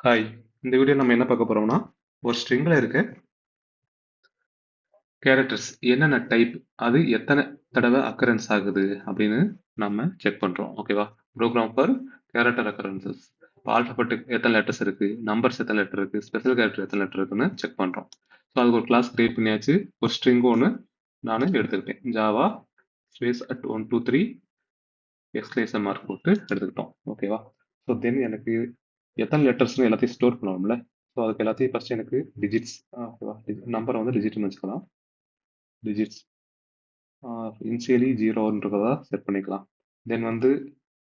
Hi. இந்த video நம்ம என்ன பார்க்க போறோம்னா, ஒரு ஸ்ட்ரிங்ல இருக்க கேரக்டர்ஸ் என்னென்ன டைப், அது எத்தனை தடவை அக்கரன்ஸ் ஆகுது அப்படின்னு நம்ம செக் பண்றோம். ஓகேவா? Program for character occurrences. இப்போ ஆல்பபெட்டுக்கு எத்தனை லெட்டர்ஸ் இருக்கு, நம்பர்ஸ் எத்தனை லெட்டர் இருக்கு, ஸ்பெஷல் கேரக்டர் எத்தனை லெட்டர் இருக்குன்னு செக் பண்றோம். ஸோ அதுக்கு ஒரு கிளாஸ் கிரியேட் பண்ணியாச்சு. ஒரு ஸ்ட்ரிங் ஒன்று நான் எடுத்துக்கிட்டேன். ஜாவா ஸ்பேஸ் அட் 1 2 3 எக்ஸ்கிளேஷன் மார்க் போட்டு எடுத்துக்கிட்டோம். ஓகேவா? ஸோ தென் எனக்கு எத்தனை லெட்டர்ஸ்னு எல்லாத்தையும் ஸ்டோர் பண்ணணும்ல. ஸோ அதுக்கு எல்லாத்தையும் ஃபர்ஸ்ட் எனக்கு டிஜிட்ஸ், ஓகேவா, நம்பரை வந்து டிஜிட்னு வச்சுக்கலாம். டிஜிட்ஸ் இனிஷியலி ஜீரோன்றதா செட் பண்ணிக்கலாம். தென் வந்து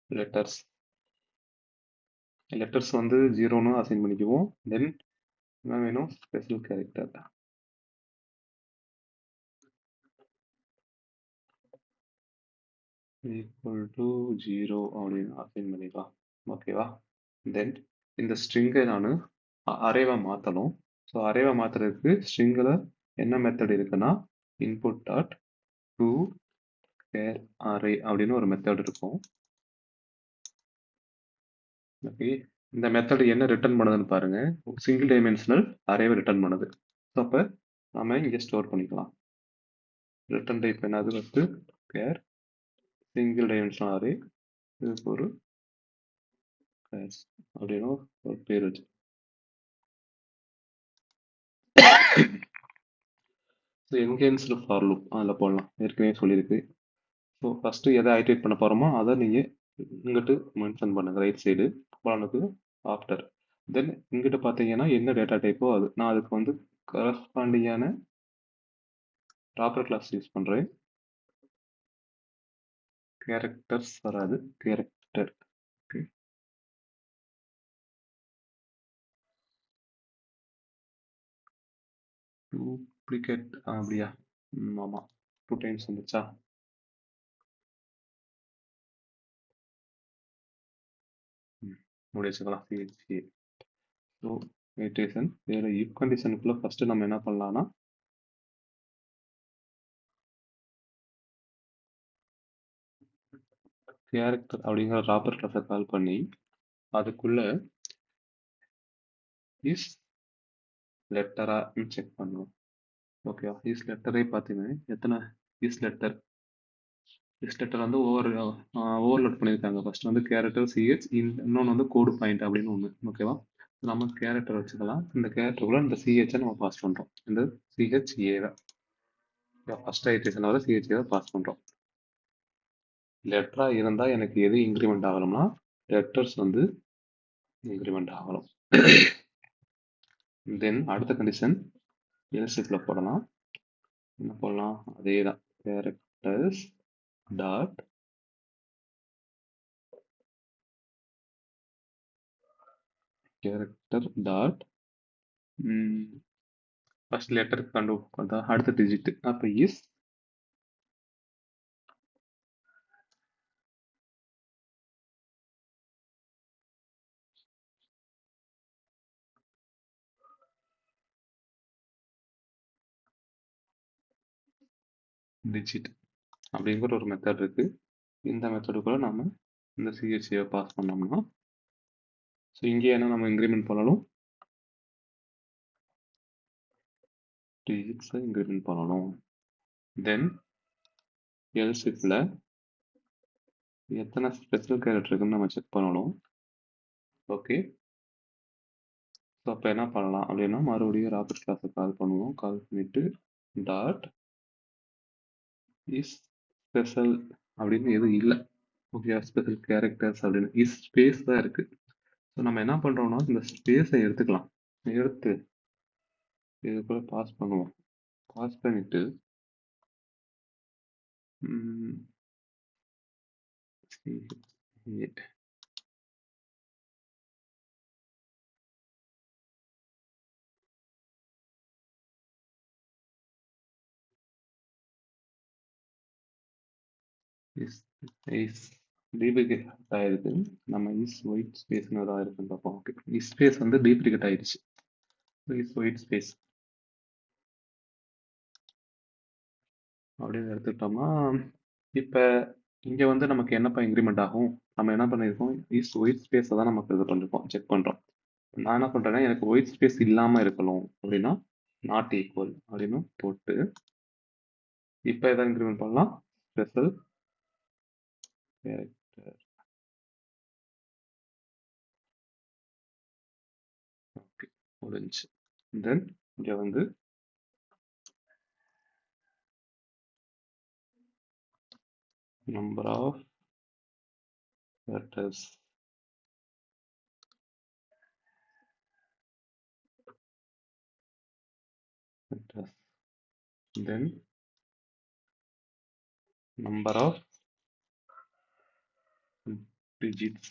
லெட்டர்ஸ் லெட்டர்ஸ் வந்து ஜீரோன்னு அசைன் பண்ணிக்குவோம். தென் என்ன வேணும், special character equal to zero அப்படின்னு அசைன் பண்ணிக்கலாம். ஓகேவா? தென் இந்த ஸ்ட்ரிங்கை நான் அரேவா மாற்றணும். ஸோ அரேவா மாற்றுறதுக்கு ஸ்ட்ரிங்கில் என்ன மெத்தட் இருக்குன்னா, input dot to care array அப்படின்னு ஒரு மெத்தட் இருக்கும். ஓகே, இந்த மெத்தட் என்ன ரிட்டர்ன் பண்ணுதுன்னு பாருங்க. சிங்கிள் டைமென்ஷனல் அரேவை ரிட்டர்ன் பண்ணுது. ஸோ அப்போ நம்ம இங்கே ஸ்டோர் பண்ணிக்கலாம். ரிட்டர்ன் டைப் என்னது, first care single dimensional array, இதுக்கு ஒரு கேர்ஸ் அப்படின்னு ஒரு பேர் வச்சு. ஸோ என்ஹான்ஸ்டு ஃபார் லூப் அதில் போடலாம், ஏற்கனவே சொல்லியிருக்கு. ஸோ ஃபஸ்ட்டு எதை ஐட்ரேட் பண்ண போகிறோமோ அதை நீங்கள் இங்கிட்டு மென்ஷன் பண்ணுங்கள் ரைட் சைடு. அப்புறம் ஆஃப்டர் தென் இங்கிட்ட பார்த்தீங்கன்னா என்ன டேட்டா டைப்போ அது நான் அதுக்கு வந்து கரஸ்பாண்டிங்கான ப்ராப்பர் கிளாஸ் யூஸ் பண்ணுறேன். கேரக்டர்ஸ் வராது, கேரக்டர். ஓகே, டூப்ளிகேட் அப்படியா? ஆமாம், 2 டைம்ஸ் வந்துச்சா? முடிச்சுக்கலாம். சிஹெச்ஏ. ஸோ வெயிட்டேஷன் வேறு இஃப் கண்டிஷனுக்குள்ளே ஃபஸ்ட்டு நம்ம என்ன பண்ணலாம்னா, கேரக்டர் அப்படிங்கிற ப்ராப்பர் கிளாஸை கால் பண்ணி அதுக்குள்ள இஸ் லெட்டரான்னு செக் பண்ணுவோம். ஓகேவா? இஸ் லெட்டரே பார்த்தீங்கன்னா எத்தனை இஸ் லெட்டர், இஸ் லெட்டர் வந்து ஓவர்லோட் பண்ணியிருக்காங்க. ஃபர்ஸ்ட் வந்து கேரக்டர் சிஹெச், இன்னொன்று வந்து கோடு பாயிண்ட் அப்படின்னு ஒன்று. ஓகேவா? நம்ம கேரக்டர் வச்சுக்கலாம். இந்த கேரக்டருக்குள்ள இந்த சிஹெச்சை நம்ம பாஸ் பண்ணுறோம். இந்த சிஹெச்ஏவை ஃபர்ஸ்ட் ஐட்ரேஷன் வர சிஹெச்ஏவை பாஸ் பண்ணுறோம். லெட்டரா இருந்தால் எனக்கு எது இன்க்ரிமெண்ட் ஆகணும்னா லெட்டர்ஸ் வந்து இன்க்ரிமெண்ட் ஆகணும். தென் அடுத்த கண்டிஷன் எல்சிஃப்ல போடலாம். என்ன போடலாம், அதே தான், characters dot character dot first letter கண்டு அடுத்த டிஜிட். அப்போ இஸ் டிஜிட் அப்படிங்கிற ஒரு மெத்தட் இருக்கு. இந்த மெத்தடுக்குள்ள நம்ம இந்த சிஹெச்ஏவை பாஸ் பண்ணோம்னா, ஸோ இங்கே என்ன நம்ம இன்க்ரிமெண்ட் பண்ணணும், டிஜிட்ஸை இன்க்ரிமெண்ட் பண்ணணும். தென் எல்சிஃப்ல எத்தனை ஸ்பெஷல் கேரக்டர் இருக்குன்னு நம்ம செக் பண்ணணும். ஓகே, ஸோ அப்போ என்ன பண்ணலாம் அப்படின்னா, மறுபடியும் ராபர்ட் கிளாஸை கால் பண்ணுவோம். கால் பண்ணிட்டு டாட் இஸ் ஸ்பெஷல் அப்படின்னு எதுவும் இல்லை. ஓகே, ஸ்பெஷல் கேரக்டர்ஸ் அப்படின்னு இஸ் ஸ்பேஸ் தான் இருக்கு. ஸோ நம்ம என்ன பண்றோம்னா இந்த ஸ்பேஸை எடுத்துக்கலாம். எடுத்து இதுக்குள்ள பாஸ் பண்ணுவோம். பாஸ் பண்ணிட்டு டீப்ளிகேட் ஆயிருக்கு. நம்ம இஸ் ஒயிட் ஸ்பேஸ்னு ஏதாவது இருக்குன்னு பார்ப்போம். ஓகே, இஸ் ஸ்பேஸ் வந்து டீப்ளிகேட் ஆயிடுச்சு. இஸ் ஒயிட் ஸ்பேஸ் அப்படின்னு எடுத்துக்கிட்டோம்னா, இப்போ இங்கே வந்து நமக்கு என்னப்பா இன்க்ரிமெண்ட் ஆகும், நம்ம என்ன பண்ணியிருக்கோம், இஸ் ஒயிட் ஸ்பேஸை தான் நமக்கு இது பண்ணிருக்கோம், செக் பண்ணுறோம். நான் என்ன பண்றேன்னா எனக்கு ஒயிட் ஸ்பேஸ் இல்லாம இருக்கணும் அப்படின்னா நாட் ஈக்குவல் அப்படின்னு போட்டு இப்போ எதை இன்க்ரிமெண்ட் பண்ணலாம் ஸ்பெஷல் கேரக்டர். ஓகே முடிஞ்சு. தென் இங்க வந்து number of letters then number of digits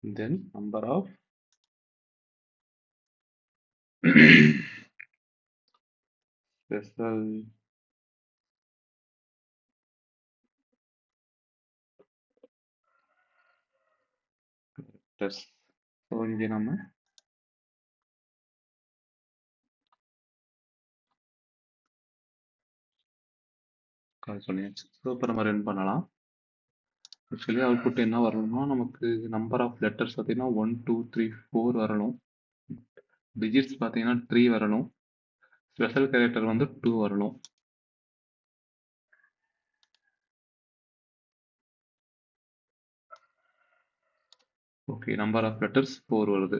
then number of special characters. So இங்கே நம்ம கால் பண்ணியாச்சு. ஸோ இப்போ நம்ம ரன் பண்ணலாம். ஆக்சுவலி அவுட்புட் என்ன வரணும்னா நமக்கு நம்பர் ஆஃப் லெட்டர்ஸ் பார்த்தீங்கன்னா 1 2 3 4 வரணும். டிஜிட்ஸ் பார்த்தீங்கன்னா 3 வரணும். ஸ்பெஷல் கேரக்டர் வந்து 2 வரணும். ஓகே நம்பர் ஆஃப் லெட்டர்ஸ் 4 வருது.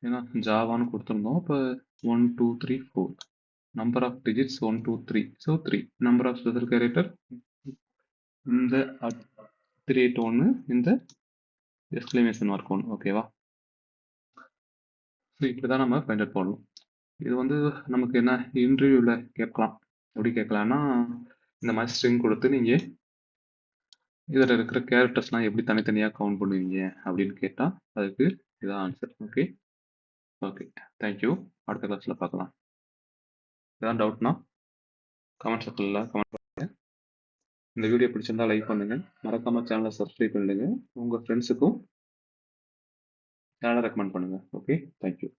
ஏன்னா ஜாவான்னு கொடுத்துருந்தோம். இப்போ 1 2 3 4 number of digits 1 2 3 so 3 number of special character இந்த 381 இந்த எக்ஸ்க்ளமேஷன் மார்க் 1 ஓகேவா. ஸோ இப்படி தான் நம்ம ஃபைண்ட் அவுட் பண்ணணும். இது வந்து நமக்கு என்ன இன்டர்வியூவில் கேட்கலாம். எப்படி கேட்கலாம்னா இந்த மாதிரி ஸ்ட்ரிங் கொடுத்து நீங்கள் இதில் இருக்கிற கேரக்டர்ஸ்லாம் எப்படி தனித்தனியாக கவுண்ட் பண்ணுவீங்க அப்படின்னு கேட்டால் அதுக்கு இதான் ஆன்சர். Okay okay thank you. அடுத்த கிளாஸில் பார்க்கலாம். ஏதாவது டவுட்னா கமெண்ட் செக்ஷனில் கமெண்ட் பண்ணுங்கள். இந்த வீடியோ பிடிச்சிருந்தா லைக் பண்ணுங்கள். மறக்காமல் சேனலை சப்ஸ்கிரைப் பண்ணுங்கள். உங்கள் ஃப்ரெண்ட்ஸுக்கும் சேனலை ரெக்கமெண்ட் பண்ணுங்கள். Okay thank you.